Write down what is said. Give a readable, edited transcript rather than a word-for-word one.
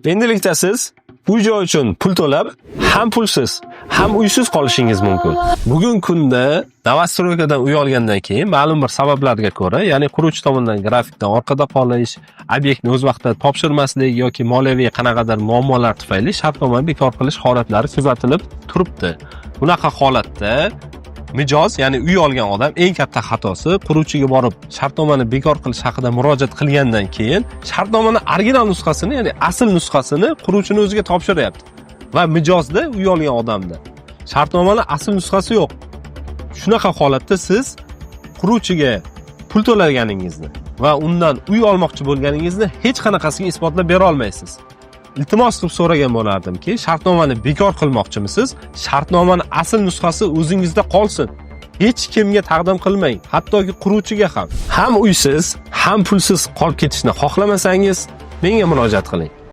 Endilikda siz uy-joy uchun pul to'lab, ham pulsiz, ham uysiz qolishingiz mumkin. Bugungi kunda Novostroykadan uy olgandan keyin ma'lum bir sabablarga ko'ra, ya'ni quruvchi tomonidan grafikdan orqada qolish, obyektni o'z vaqtida topshirmaslik yoki moliyaviy qanaqadir muammolar tufayli shartnomani bekor qilish holatlari kuzatilib turibdi. Bunaqa holatda mijoz, ya'ni uy olgan odam eng katta xatosi quruvchiga borib shartnomani bekor qilish haqida murojaat qilgandan keyin shartnomaning original nusxasini, ya'ni asl nusxasini quruvchining o'ziga topshiryapti. Va mijozda uy olgan odamda shartnomaning asl nusxasi yo'q. Shunaqa holatda siz quruvchiga pul to'laganingizni va undan uy olmoqchi bo'lganingizni hech qanaqasiga isbotlab bera olmaysiz. Iltimos qilib so'ragan bo'lardimki, shartnomani bekor qilmoqchimisiz? Shartnomaning asl nusxasi o'zingizda qolsin. Hech kimga taqdim qilmang, hattoki quruvchiga ham. Ham uysiz, ham pulsiz qolib ketishni xohlamasangiz, menga murojaat qiling.